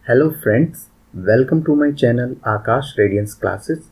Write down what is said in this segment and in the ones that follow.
Hello friends, welcome to my channel Akash Radiance Classes.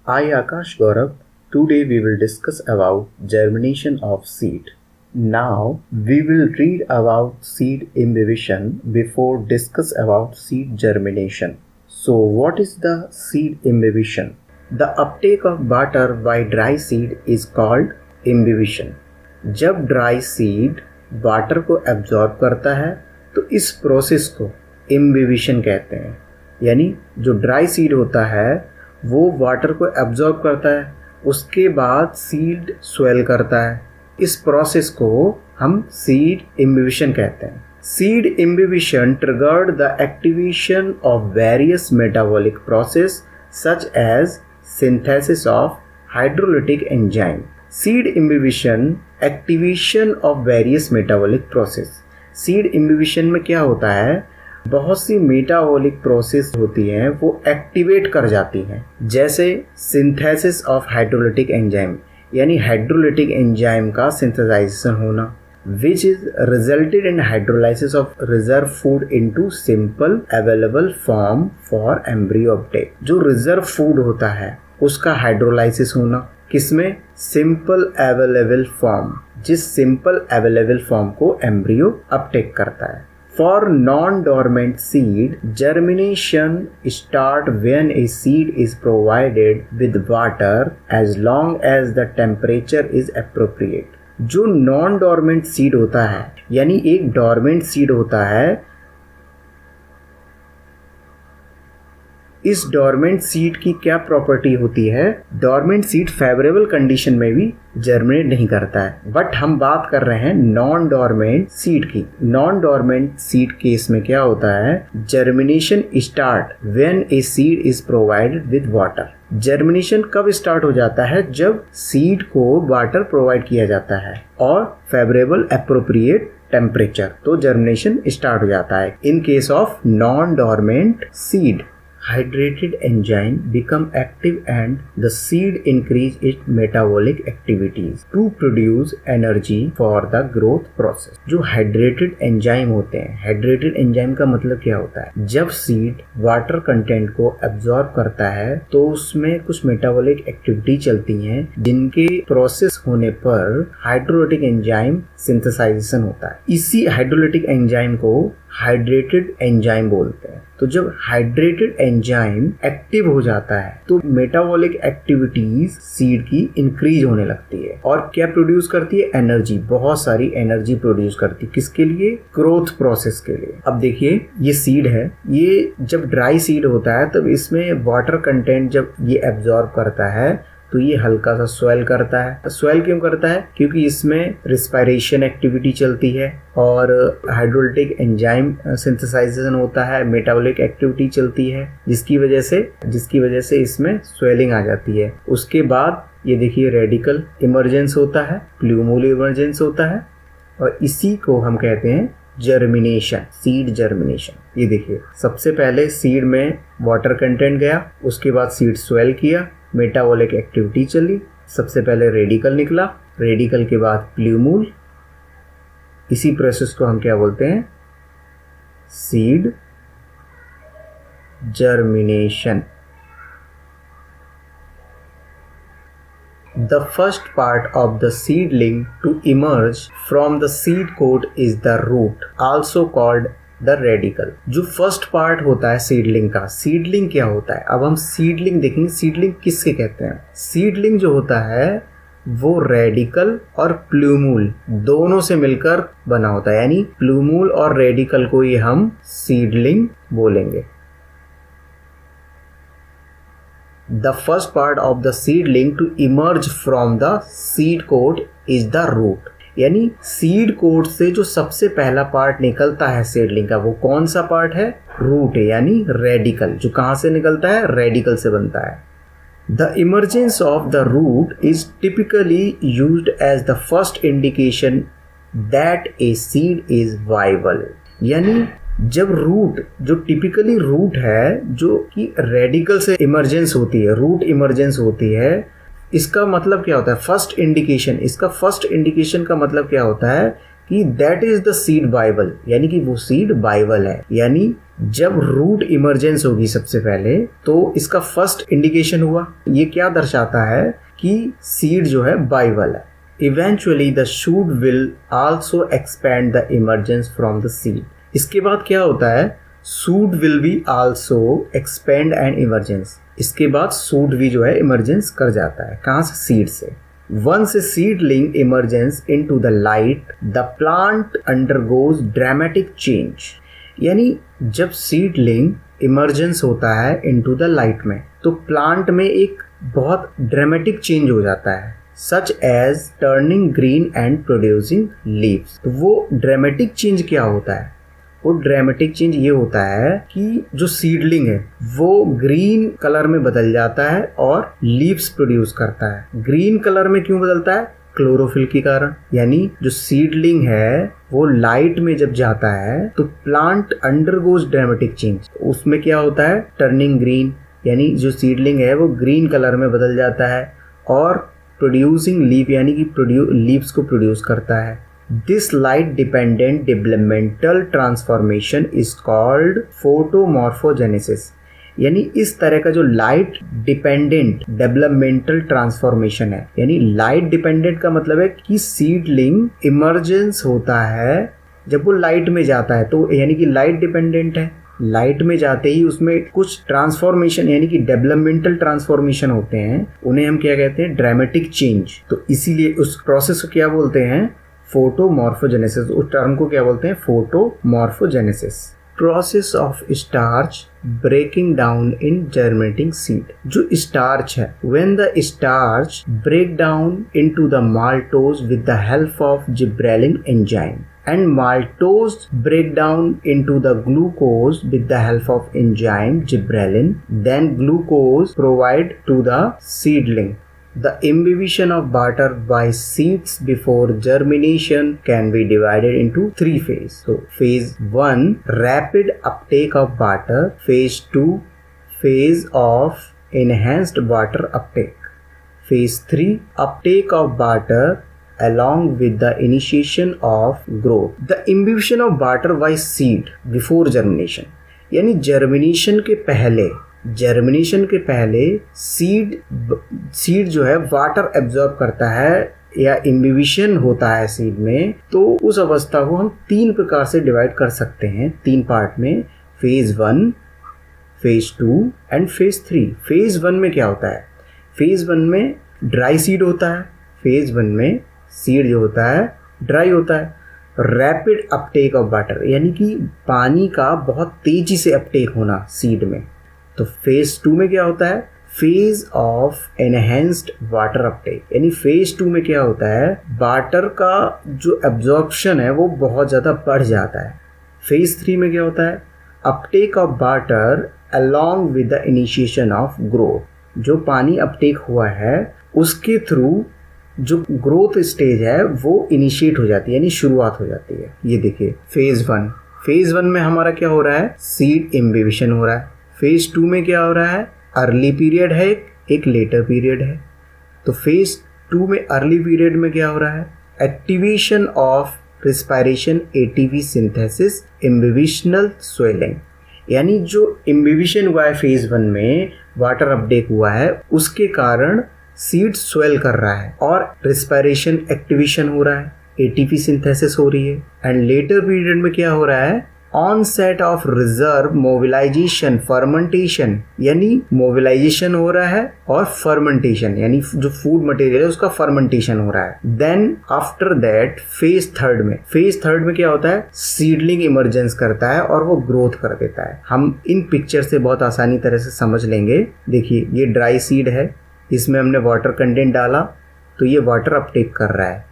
I Akash Gaurav. Today we will discuss about germination of seed. Now we will read about seed imbibition before discuss about seed germination. So what is the seed imbibition? The uptake of water by dry seed is called imbibition. जब dry seed water को absorb करता है तो इस process को imbibition कहते हैं। यानी जो ड्राई सीड होता है वो वाटर को एब्जॉर्ब करता है, उसके बाद सीड स्वेल करता है। इस प्रोसेस को हम सीड इम्बिबिशन कहते हैं। Seed imbibition triggered the activation of various metabolic process such as synthesis of hydrolytic enzyme. Seed imbibition activation of various metabolic process. Seed imbibition में क्या होता है, बहुत सी मेटाबॉलिक प्रोसेस होती हैं वो एक्टिवेट कर जाती हैं, जैसे सिंथेसिस ऑफ हाइड्रोलिटिक एंजाइम यानी हाइड्रोलिटिक एंजाइम का सिंथेसाइजेशन होना, which is resulted in hydrolysis of reserve food into simple available form for embryo uptake. जो रिजर्व फूड होता है उसका हाइड्रोलाइसिस होना, किसमें? सिंपल अवेलेबल फॉर्म, जिस सिंपल अवेलेबल फॉर्म को एम्ब्रियो अपटेक करता है। For non dormant seed germination start when a seed is provided with water as long as the temperature is appropriate. जो नॉन डोरमेंट सीड होता है यानी एक dormant seed होता है, इस डोरमेंट सीड की क्या प्रॉपर्टी होती है? डोरमेंट सीड फेवरेबल कंडीशन में भी जर्मिनेट नहीं करता है, बट हम बात कर रहे हैं नॉन डोरमेंट सीड की। नॉन डोरमेंट सीड केस में क्या होता है, germination start when a seed is provided with water. Germination कब स्टार्ट हो जाता है? जब सीड को वाटर प्रोवाइड किया जाता है और फेवरेबल एप्रोप्रिएट टेम्परेचर, तो जर्मिनेशन स्टार्ट हो जाता है। In case of non dormant seed, hydrated enzyme become active and the seed increase its metabolic activities to produce energy for the growth process। जो hydrated enzyme होते हैं, hydrated enzyme का मतलब क्या होता है? जब seed water content को absorb करता है तो उसमें कुछ metabolic activity चलती हैं जिनके process होने पर hydrolytic enzyme synthesization होता है। इसी hydrolytic enzyme को हाइड्रेटेड एंजाइम बोलते हैं। तो जब हाइड्रेटेड एंजाइम एक्टिव हो जाता है तो मेटाबॉलिक एक्टिविटीज सीड की इंक्रीज होने लगती है और क्या प्रोड्यूस करती है? एनर्जी, बहुत सारी एनर्जी प्रोड्यूस करती है। किसके लिए? ग्रोथ प्रोसेस के लिए। अब देखिए ये सीड है, ये जब ड्राई सीड होता है तब इसमें वाटर कंटेंट जब ये एब्जॉर्ब करता है तो ये हल्का सा स्वेल करता है। स्वेल क्यों करता है? क्योंकि इसमें रिस्पायरेशन एक्टिविटी चलती है और हाइड्रोलिटिक एंजाइम सिंथेसाइजेशन होता है, मेटाबॉलिक एक्टिविटी चलती है, जिसकी वजह से इसमें स्वेलिंग आ जाती है। उसके बाद ये देखिए रेडिकल इमर्जेंस होता है, प्लूमूल इमर्जेंस होता है और इसी को हम कहते हैं जर्मिनेशन, सीड जर्मिनेशन। ये देखिए सबसे पहले सीड में वाटर कंटेंट गया, उसके बाद सीड स्वेल किया, मेटाबॉलिक एक्टिविटी चली, सबसे पहले रेडिकल निकला, रेडिकल के बाद प्लूमूल। इसी प्रोसेस को हम क्या बोलते हैं? Seed germination. The first part of the seedling to emerge from the seed coat is the root, also called the radical. जो फर्स्ट पार्ट होता है सीडलिंग का, सीडलिंग क्या होता है? अब हम सीडलिंग देखेंगे। सीडलिंग किसके कहते हैं? सीडलिंग जो होता है वो रेडिकल और प्लूमूल दोनों से मिलकर बना होता है, यानी प्लूमूल और रेडिकल को ही हम सीडलिंग बोलेंगे। The first part of the seedling to emerge from the seed coat is the root. यानी सीड कोट से जो सबसे पहला पार्ट निकलता है सीडलिंग का, वो कौन सा पार्ट है? रूट है, यानी रेडिकल। जो कहाँ से निकलता है? रेडिकल से बनता है। The emergence of the root is typically used as the first indication that a seed is viable. यानी जब रूट, जो टिपिकली रूट है जो कि रेडिकल से इमर्जेंस होती है, रूट इमर्जेंस होती है, इसका मतलब क्या होता है? First indication. इसका फर्स्ट इंडिकेशन का मतलब क्या होता है कि that is the seed Bible, यानी कि वो सीड बाइबल है, यानी जब रूट इमरजेंस होगी सबसे पहले तो इसका फर्स्ट इंडिकेशन हुआ, ये क्या दर्शाता है कि सीड जो है वाइबल है। Eventually the shoot will also expand the emergence from the seed. इसके बाद क्या होता है, shoot will be also expand and emergence. इसके बाद शूट भी जो है इमरजेंस कर जाता है, कहाँ से, सीड से। Once a seedling emerges into the light, the plant undergoes dramatic change। यानी जब सीडलिंग इमरजेंस होता है इनटू द लाइट में तो प्लांट में एक बहुत ड्रामेटिक चेंज हो जाता है, such as turning green and producing leaves. तो वो ड्रामेटिक चेंज क्या होता है, वो ड्रामेटिक चेंज ये होता है कि जो सीडलिंग है वो ग्रीन कलर में बदल जाता है और लीव्स प्रोड्यूस करता है। ग्रीन कलर में क्यों बदलता है, क्लोरोफिल के कारण। यानी जो सीडलिंग है वो लाइट में जब जाता है तो प्लांट अंडरगोज ड्रामेटिक चेंज। उसमें क्या होता है, टर्निंग ग्रीन, यानी जो सीडलिंग है वो ग्रीन कलर में बदल जाता है और प्रोड्यूसिंग लीव यानी कि लीव्स को प्रोड्यूस करता है। This light dependent developmental transformation is called photomorphogenesis। यानी इस तरह का जो लाइट डिपेंडेंट डेवलपमेंटल ट्रांसफॉर्मेशन है, यानी लाइट डिपेंडेंट का मतलब है कि सीडलिंग इमरजेंस होता है जब वो लाइट में जाता है, तो यानी कि लाइट डिपेंडेंट है। लाइट में जाते ही उसमें कुछ ट्रांसफॉर्मेशन यानी कि डेवलपमेंटल ट्रांसफॉर्मेशन होते हैं, उन्हें हम क्या कहते हैं, ड्रामेटिक चेंज। तो इसीलिए उस प्रोसेस को क्या बोलते हैं, फोटोमॉर्फोजेनेसिस। उस टर्म को क्या बोलते हैं, photomorphogenesis. Process of starch breaking down in germinating seed. जो स्टार्च है, when the starch break down into the maltose with the help of gibberellin enzyme and maltose break down into the glucose with the help of enzyme gibberellin, then glucose provide to the seedling. The imbibition of water by seeds before germination can be divided into three phases. So phase 1, rapid uptake of water. Phase 2, phase of enhanced water uptake. Phase 3, uptake of water along with the initiation of growth. The imbibition of water by seed before germination, यानी germination के पहले seed जो है water absorb करता है या imbibition होता है सीड में। तो उस अवस्था को हम 3 प्रकार से डिवाइड कर सकते हैं, 3 पार्ट में, phase 1, phase 2 and phase 3। Phase 1 में क्या होता है, फेज 1 में ड्राई सीड होता है, फेज 1 में सीड जो होता है ड्राई होता है। रैपिड अपटेक ऑफ वाटर, यानी कि पानी का बहुत तेजी से अपटेक होना सीड में। तो फेज 2 में क्या होता है, phase of enhanced water Uptake, यानी फेज 2 में क्या होता है, वाटर का जो एब्जॉर्प्शन है वो बहुत ज़्यादा बढ़ जाता है। फेज 3 में क्या होता है, Uptake of water along with the initiation of growth. जो पानी अपटेक हुआ है उसके थ्रू जो ग्रोथ स्टेज है वो इनिशिएट हो जाती है, यानी शुरुआत हो जाती है। ये देखिए फेज 1 में हमारा क्या हो रहा है, सीड इम्बिबिशन हो रहा है। फेज 2 में क्या हो रहा है, अर्ली पीरियड है, एक लेटर पीरियड है। तो फेज 2 में अर्ली पीरियड में क्या हो रहा है, activation of respiration, ATP synthesis, imbibitional swelling. यानी जो इम्बिबिशन हुआ है फेज 1 में, वाटर अपटेक हुआ है, उसके कारण सीड स्वेल कर रहा है और रिस्पायरेशन एक्टिवेशन हो रहा है, एटीपी सिंथेसिस हो रही है। एंड लेटर पीरियड में क्या हो रहा है, onset of reserve mobilization, fermentation, यानी मोबिलाइजेशन हो रहा है और फर्मेंटेशन यानी जो फूड मटेरियल है उसका फर्मेंटेशन हो रहा है। देन आफ्टर दैट फेज 3 में क्या होता है, सीडलिंग इमरजेंस करता है और वो ग्रोथ कर देता है। हम इन पिक्चर से बहुत आसानी तरह से समझ लेंगे। देखिए ये ड्राई सीड है, इसमें हमने वाटर कंटेंट डाला तो ये वाटर अपटेक कर रहा है,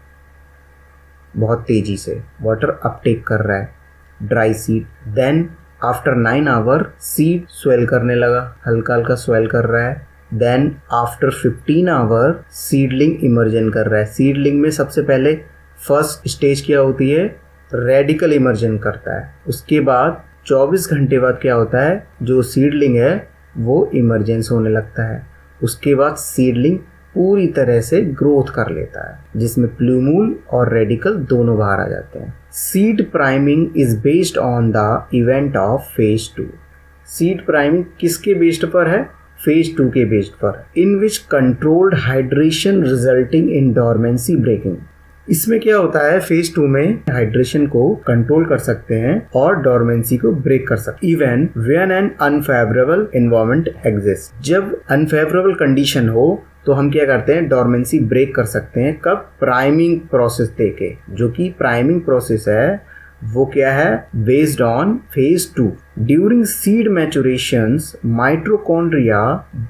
बहुत तेजी से वाटर अपटेक कर रहा है dry seed. Then after 9 hour seed swell करने लगा, हल्का हल्का स्वेल कर रहा है। Then after 15 hour seedling emergence कर रहा है। सीडलिंग में सबसे पहले फर्स्ट स्टेज क्या होती है, रेडिकल इमर्जन करता है। उसके बाद 24 घंटे बाद क्या होता है, जो सीडलिंग है वो इमरजेंस होने लगता है। उसके बाद सीडलिंग पूरी तरह से ग्रोथ कर लेता है जिसमें प्लूमूल और रेडिकल दोनों बाहर आ जाते हैं। Seed priming is based on the event of phase 2। Seed priming किसके बेस्ड पर है? फेज 2 के बेस्ड पर, in which controlled hydration resulting in dormancy breaking. इसमें क्या होता है, फेज 2 में हाइड्रेशन को कंट्रोल कर सकते हैं और डोरमेंसी को ब्रेक कर सकते हैं। Even when an unfavourable environment exist, जब अनफेवरेबल कंडीशन हो तो हम क्या करते हैं, डोरमेंसी ब्रेक कर सकते हैं। कब? प्राइमिंग प्रोसेस देके, जो कि प्राइमिंग प्रोसेस है वो क्या है, based on phase 2। During seed maturations mitochondria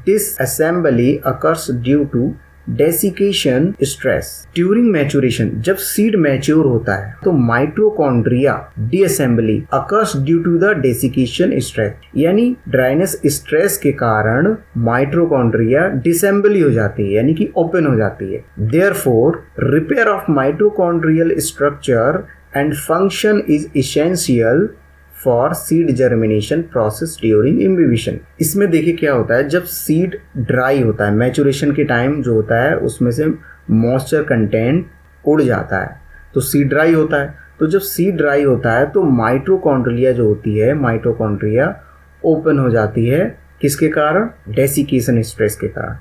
disassembly occurs due to desiccation stress. During maturation, जब सीड मैच्योर होता है तो mitochondria disassembly occurs due to the desiccation stress, यानी ड्राइनेस स्ट्रेस के कारण माइटोकॉन्ड्रिया डिसेंबली हो जाती है, यानी कि ओपन हो जाती है। Therefore repair of mitochondrial structure and function is essential for seed germination process during imbibition. इसमें देखिए क्या होता है, जब सीड ड्राई होता है, मैचुरेशन के टाइम जो होता है उसमें से मॉइस्चर कंटेंट उड़ जाता है, तो सीड ड्राई होता है। तो जब सीड ड्राई होता है तो माइटोकॉन्ड्रिया जो होती है, माइटोकॉन्ड्रिया ओपन हो जाती है, किसके कारण? डेसिकेशन स्ट्रेस के कारण।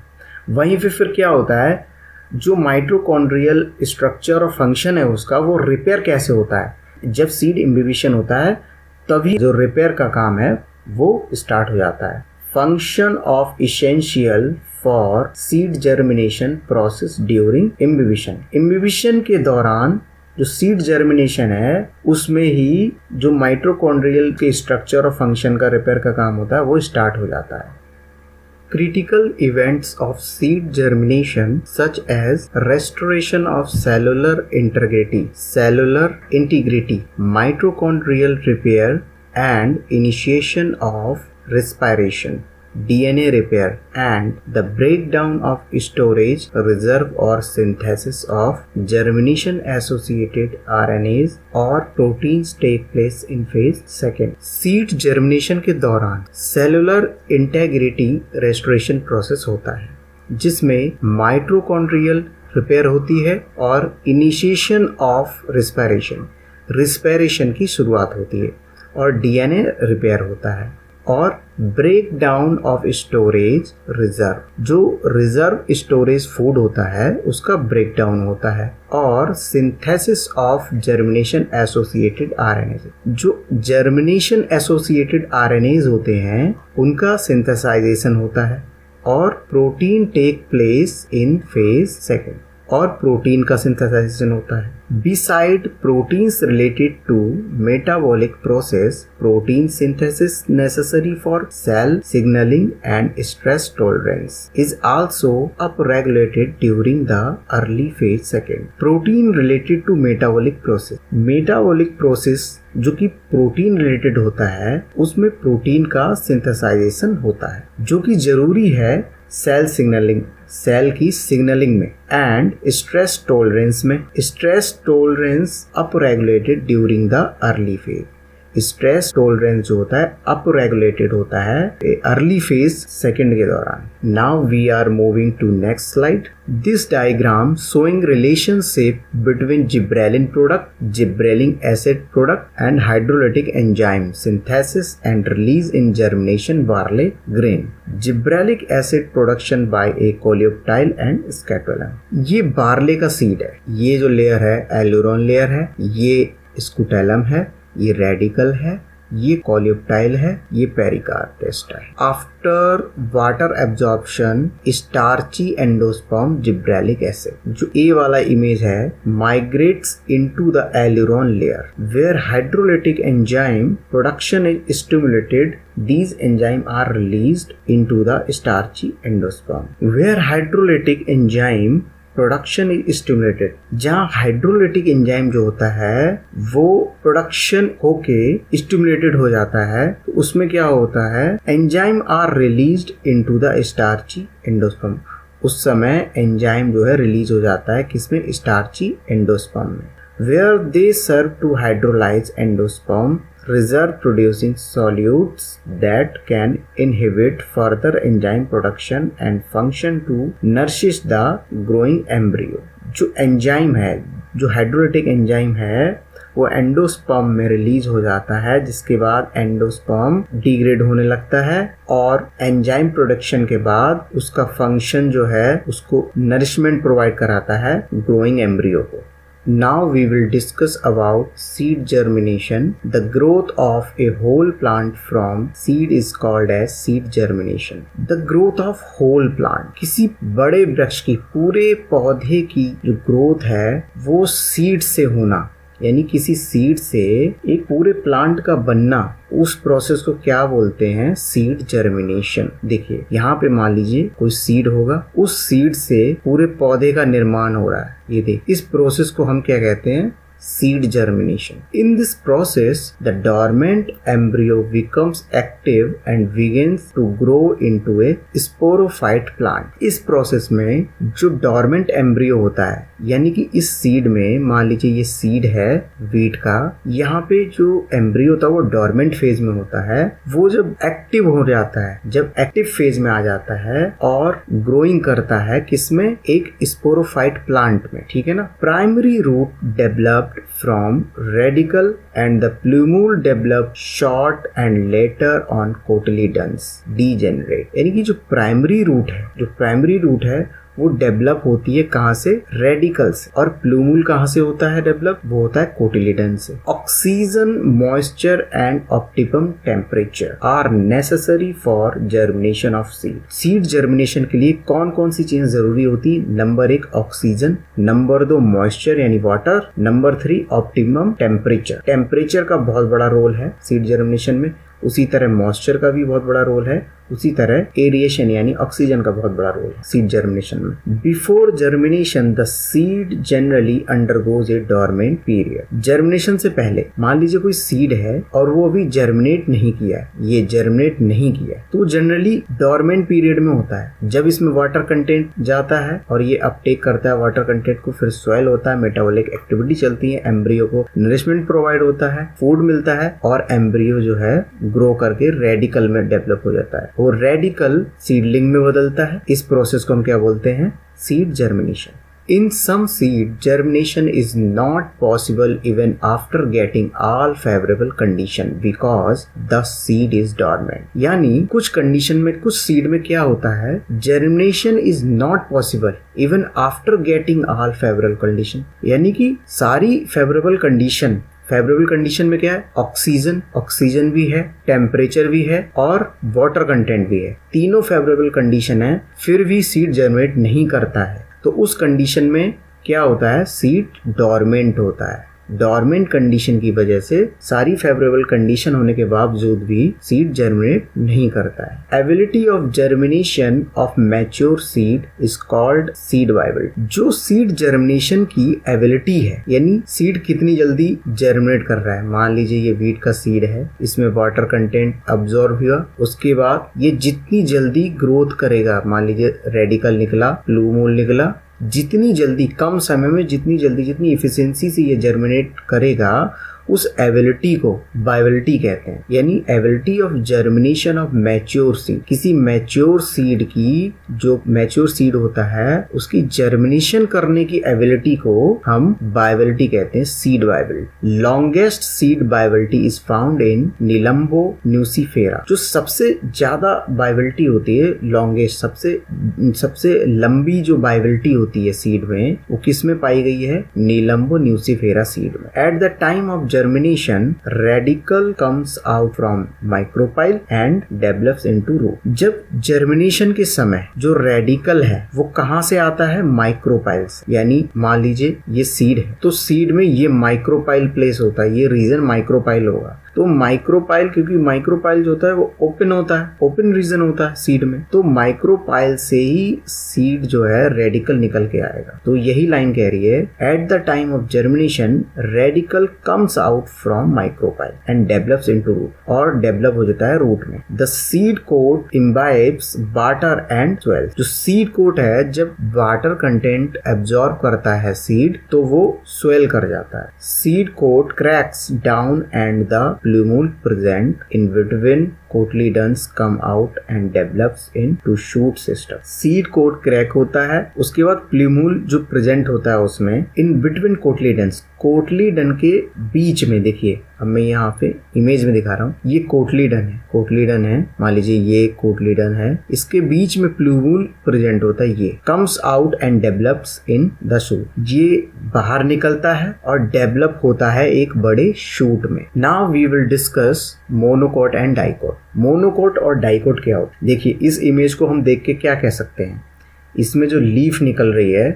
वहीं फिर क्या होता है, जो माइटोकॉन्ड्रियल स्ट्रक्चर और फंक्शन है उसका, वो रिपेयर कैसे होता है? जब सीड इम्बिबिशन होता है तभी जो रिपेयर का काम है वो स्टार्ट हो जाता है। Function of essential for seed germination process during imbibition. Imbibition के दौरान जो सीड जर्मिनेशन है उसमें ही जो माइटोकॉन्ड्रियल के स्ट्रक्चर और फंक्शन का रिपेयर का काम होता है वो स्टार्ट हो जाता है। Critical events of seed germination such as restoration of cellular integrity, mitochondrial repair and initiation of respiration, DNA repair and the breakdown of storage, reserve or synthesis of germination associated RNAs or proteins take place in phase 2। Seed germination के दौरान cellular integrity restoration process होता है जिसमें mitochondrial repair होती है और initiation of respiration की शुरुआत होती है और डीएनए रिपेयर होता है और break down of storage reserve, जो रिजर्व स्टोरेज फूड होता है उसका ब्रेक डाउन होता है और synthesis of germination associated RNAs, जो जर्मिनेशन एसोसिएटेड आरएनएज होते हैं उनका सिंथेसाइजेशन होता है और protein take place in phase 2 और प्रोटीन का सिंथेसाइजेशन होता है। Beside proteins related to metabolic process, protein synthesis necessary for cell signaling and stress tolerance is also upregulated during the early phase 2। Protein related to metabolic process, metabolic process जो कि protein related होता है उसमें protein का सिंथेसाइजेशन होता है जो कि जरूरी है सेल सिग्नलिंग, सेल की सिग्नलिंग में एंड स्ट्रेस टॉलरेंस में। Stress tolerance up regulated during the early phase, stress tolerance जो होता है अप रेगुलेटेड होता है अर्ली फेज 2 के दौरान। Now we are moving to next slide. This diagram showing relationship between gibberellin product, gibberellic acid product and hydrolytic enzyme synthesis and release in germination barley grain. Gibberellic acid production by a coleoptile and scutellum. ये barley का seed है, ये जो layer है aleurone layer है, ये scutellum है, ये रेडिकल है, ये कोलियोप्टाइल है, ये पेरिकार्पेस्ट है। After water absorption starchy endosperm gibberellic acid, जो ए वाला इमेज है, migrates into the aleurone layer where hydrolytic enzyme production is stimulated. These enzymes are released into the starchy endosperm where hydrolytic enzyme production is stimulated. जहाँ hydrolytic enzyme जो होता है वो production होके stimulated हो जाता है तो उसमें क्या होता है, enzyme are released into the starchy endosperm. उस समय एंजाइम जो है रिलीज हो जाता है किसमें, स्टार्ची एंडोस्पर्म में, where they serve to hydrolyze endosperm reserve producing solutes that can inhibit further enzyme production and function to nourish the growing embryo। जो एंजाइम है, जो हाइड्रोलाइटिक एंजाइम है वो एंडोस्पर्म में रिलीज हो जाता है, जिसके बाद एंडोस्पर्म डिग्रेड होने लगता है और एंजाइम प्रोडक्शन के बाद उसका फंक्शन जो है उसको नरिशमेंट प्रोवाइड कराता है ग्रोइंग एम्ब्रियो को। Now we will discuss about seed germination. The growth of a whole plant from seed is called as seed germination. The growth of whole plant, किसी बड़े वृक्ष की, पूरे पौधे की जो ग्रोथ है वो सीड से होना, यानी किसी सीड से एक पूरे प्लांट का बनना, उस प्रोसेस को क्या बोलते हैं? Seed germination. देखिए यहाँ पे मान लीजिए कोई सीड होगा, उस सीड से पूरे पौधे का निर्माण हो रहा है। ये देख, इस प्रोसेस को हम क्या कहते हैं? seed germination. In this process, the dormant embryo becomes active and begins to grow into a sporophyte plant. इस प्रोसेस में जो dormant embryo होता है, यानी कि इस सीड में मान लीजिए ये सीड है वीट का, यहाँ पे जो एम्ब्रियो होता है वो डॉर्मेंट फेज में होता है। वो जब एक्टिव हो जाता है, जब एक्टिव फेज में आ जाता है और ग्रोइंग करता है किसमें? एक स्पोरोफाइट प्लांट में, ठीक है ना। Primary root developed from radicle and the plumule develop short and later on cotyledons degenerate। यानी कि जो प्राइमरी रूट है वो डेवलप होती है कहाँ से? रेडिकल से। और प्लूमूल कहाँ से होता है डेवलप? वो होता है कोटिलिडन से। Oxygen, moisture and optimum temperature are necessary for germination of seed. Seed germination के लिए कौन कौन सी चीजें जरूरी होती? नंबर 1 ऑक्सीजन, नंबर 2 मॉइस्चर यानी water, number 3 optimum temperature. Temperature का बहुत बड़ा रोल है सीड जर्मिनेशन में, उसी तरह मॉइस्चर का भी बहुत बड़ा रोल है, उसी तरह एरिएशन यानी ऑक्सीजन का बहुत बड़ा रोल है सीड जर्मिनेशन में। Before germination the seed generally undergoes A dormant period. Germination से पहले मान लीजिए कोई सीड है और वो अभी जर्मिनेट नहीं किया है, ये जर्मिनेट नहीं किया है, तो जनरली डॉर्मेंट पीरियड में होता है। जब इसमें वाटर कंटेंट जाता है और ये अपटेक करता है वाटर कंटेंट को, फिर सॉइल होता है, मेटाबॉलिक एक्टिविटी चलती है, एम्ब्रियो को नरिशमेंट प्रोवाइड होता है, फूड मिलता है और एम्ब्रियो जो है ग्रो करके रेडिकल में डेवलप हो जाता है, वो रेडिकल सीडलिंग में बदलता है। इस प्रोसेस को हम क्या बोलते हैं? Seed germination. In some seed, germination is not possible even after getting all favorable condition because the seed is dormant। यानी कुछ कंडीशन में, कुछ सीड में क्या होता है? germination is not possible even after getting all favorable condition। यानी कि सारी फेवरेबल कंडीशन में क्या है? ऑक्सीजन भी है, टेम्परेचर भी है और वाटर कंटेंट भी है। तीनों फेवरेबल कंडीशन है, फिर भी सीड जर्मिनेट नहीं करता है। तो उस कंडीशन में क्या होता है? सीड डॉर्मेंट होता है। डॉर्मेंट कंडीशन की वजह से सारी फेवरेबल कंडीशन होने के बावजूद भी सीड जर्मिनेट नहीं करता है। Ability of germination of mature seed is called seed viability. जो सीड जर्मिनेशन की एबिलिटी है, यानी सीड कितनी जल्दी जर्मिनेट कर रहा है। मान लीजिए ये वीट का सीड है, इसमें वाटर कंटेंट अब्सॉर्ब हुआ, उसके बाद ये जितनी जल्दी ग्रोथ करेगा, मान लीजिए रेडिकल निकला, प्लूमूल निकला, जितनी जल्दी, कम समय में जितनी इफिशिएंसी से ये जर्मिनेट करेगा, उस एबिलिटी को वाइबिलिटी कहते हैं। यानी ability of germination of mature seed. किसी मैच्योर सीड की, जो मैच्योर सीड होता है, उसकी जर्मिनेशन करने की एबिलिटी को हम वाइबिलिटी कहते हैं, seed viability. Longest seed viability is found in Nelumbo nucifera. जो सबसे ज्यादा वाइबिलिटी होती है, लॉन्गेस्ट, सबसे लंबी जो वाइबिलिटी होती है सीड में, वो किस में पाई गई है? निलम्बो न्यूसीफेरा सीड में। Eight the time of germination, radical comes out from micropyle and develops into root। जब जर्मिनेशन के समय जो रेडिकल है वो कहाँ से आता है? माइक्रोपाइल से। यानी मान लीजिए ये सीड है, तो सीड में ये माइक्रोपाइल प्लेस होता है, ये रीजन माइक्रोपाइल होगा। तो माइक्रोपाइल, क्योंकि माइक्रोपाइल जो होता है वो ओपन होता है, ओपन रीजन होता है सीड में, तो माइक्रोपाइल से ही सीड जो है रेडिकल निकल के आएगा। तो यही लाइन कह रही है, at the time of germination radicle comes out from micropyle and develops into root, और डेवलप हो जाता है रूट में। The seed coat imbibes water and soil. जो सीड कोट है, जब वाटर कंटेंट एब्जॉर्ब करता है सीड, तो वो स्वेल कर जाता है। Seed coat cracks down and the plumule present in between cotyledons come out and develops into shoot system. Seed coat crack होता है, उसके बाद प्लूम्यूल जो प्रेजेंट होता है उसमें इन बिटवीन कोटलीडन्स, कोटलीडन के बीच में। देखिए अब मैं यहाँ पे इमेज में दिखा रहा हूँ, ये कोटलीडन है, मान लीजिए ये कोटलीडन है, इसके बीच में प्लूम्यूल प्रेजेंट होता है, ये comes out and develops in the shoot, ये बाहर निकलता है और डेवलप होता है एक बड़े शूट में। Now we will discuss monocot and dicot. Monocot और डाइकोट क्या होता है? देखिए इस इमेज को हम देख के क्या कह सकते हैं, इसमें जो लीफ निकल रही है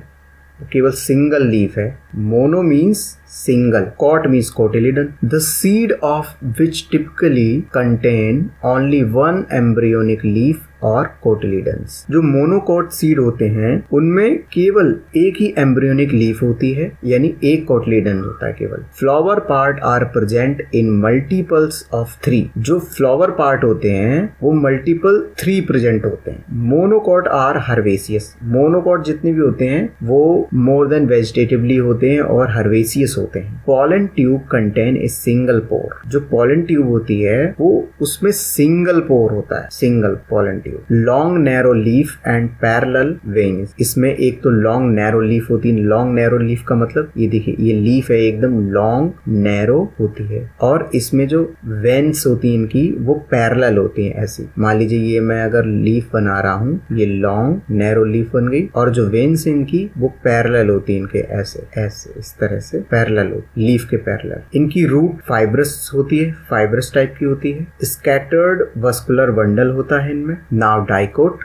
केवल सिंगल लीफ है। Mono means single, cot means cotyledon, the seed of which typically contain only one embryonic leaf और कोटिलिडन्स। जो मोनोकोट सीड होते हैं उनमें केवल एक ही एम्ब्रियोनिक लीफ होती है, यानी एक कोटिलिडन होता है केवल। Flower part are present in multiples of 3। जो फ्लावर पार्ट होते हैं वो मल्टीपल 3 प्रेजेंट होते हैं। मोनोकोट आर हर्वेसियस, मोनोकोट जितने भी होते हैं वो मोर देन वेजिटेटिवली होते हैं और हर्वेसियस होते हैं। Pollen tube contain a single pore, जो पॉलन ट्यूब होती है वो उसमें सिंगल पोर होता है, single pollen tube. Long narrow leaf and parallel veins, इसमें एक तो लॉन्ग नैरो लीफ होती है। लॉन्ग नैरो लीफ का मतलब ये देखिए, ये लीफ है एकदम लॉन्ग नैरो होती है, और इसमें जो वेन्स होती है इनकी वो पैरेलल होती है। ऐसी मान लीजिए ये मैं अगर लीफ बना रहा हूँ, ये लॉन्ग नैरो लीफ बन गई, और जो वेन्स इनकी वो पैरेलल होती है इनके, ऐसे ऐसे इस तरह से पैरेलल होती, लीफ के पैरेलल। इनकी रूट फाइब्रस होती है, फाइब्रस टाइप की होती है। स्कैटर्ड वस्कुलर बंडल होता है इनमें। नाउ डाइकोट,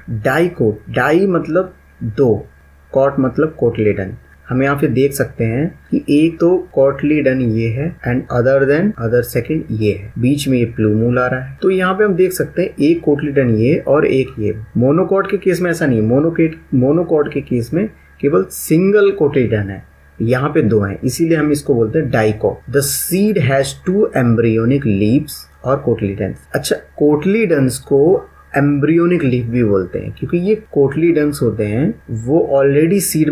डाई मतलब 2, कॉट मतलब कोटलीडन। हम यहाँ पे देख सकते हैं कि एक तो कोटलीडन ये है एंड अदर सेकंड ये है, बीच में ये प्लूम्यूल आ रहा है। तो यहाँ पे हम देख सकते हैं एक कोटलीडन ये और एक ये। मोनोकोट के केस में ऐसा नहीं है, मोनोकोट के केस में केवल सिंगल कोटलीडन है, यहाँ पे 2 हैं, इसीलिए हम इसको बोलते हैं dicot. The seed has 2 embryonic leaves और कोटलीडन्स। अच्छा, कोटलीडन्स को एम्ब्रियोनिक लीफ भी बोलते हैं क्योंकि ये कोटलीडन्स होते हैं वो ऑलरेडी सीड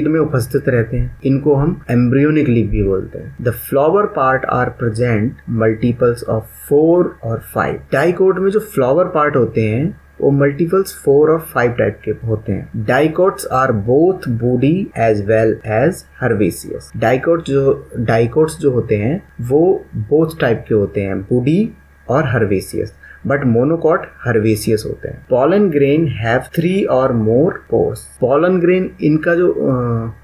में उपस्थित रहते हैं, इनको हम एम्ब्रियोनिक लीफ भी बोलते हैं। The flower part are present multiples of 4 और 5। डाइकोट में जो फ्लावर पार्ट होते हैं वो मल्टीपल्स 4 और 5 टाइप के होते हैं। Dicots are both woody as well as herbaceous. Dicots जो होते हैं वो बोथ टाइप के होते हैं, वुडी और हर्वेसियस, बट मोनोकोट हर्वेसियस होते हैं। पॉलन ग्रेन हैव 3 और मोर पोर्स। पॉलन ग्रेन, इनका जो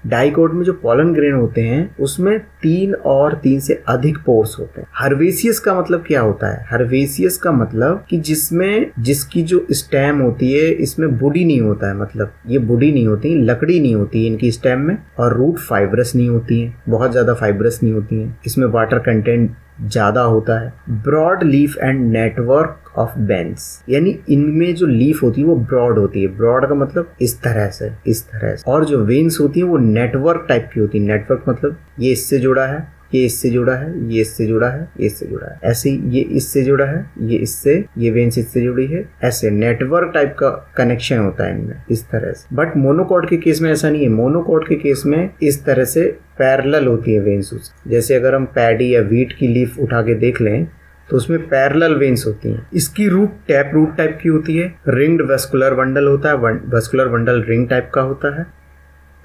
डाइकोट में जो पॉलन ग्रेन होते हैं उसमें 3 से अधिक पोर्स होते हैं। हर्वेसियस का मतलब क्या होता है? हर्वेसियस का मतलब कि जिसकी जो स्टेम होती है इसमें बुडी नहीं होता है, मतलब ये बुडी नहीं होती, लकड़ी नहीं होती है इनकी स्टेम में, और रूट फाइब्रस नहीं होती है, बहुत ज्यादा फाइब्रस नहीं होती है, इसमें वाटर कंटेंट ज्यादा होता है। Broad leaf and network of veins, यानी इनमें जो लीफ होती है वो ब्रॉड होती है। ब्रॉड का मतलब इस तरह से, और जो वेन्स होती है वो नेटवर्क टाइप की होती है। नेटवर्क मतलब ये इससे जुड़ा है, ये इससे जुड़ा है, ये इससे जुड़ा है, ये इससे जुड़ा है, ऐसे ये इससे जुड़ा है, ये इससे, ये वेन्स इससे जुड़ी है, ऐसे नेटवर्क टाइप का कनेक्शन होता है इनमें इस तरह से। बट मोनोकोट के केस में ऐसा नहीं है। मोनोकोट के केस में इस तरह से पैरेलल होती है वेन्स। जैसे अगर हम पैडी या व्हीट की लीफ उठा के देख लें तो उसमें पैरेलल वेन्स होती हैं। इसकी रूट टैप रूट टाइप की होती है। रिंग्ड वस्कुलर बंडल होता है, वस्कुलर बंडल रिंग टाइप का होता है।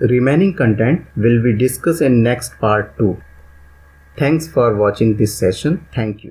Remaining content will be discuss in next part 2. Thanks for watching this session. Thank you.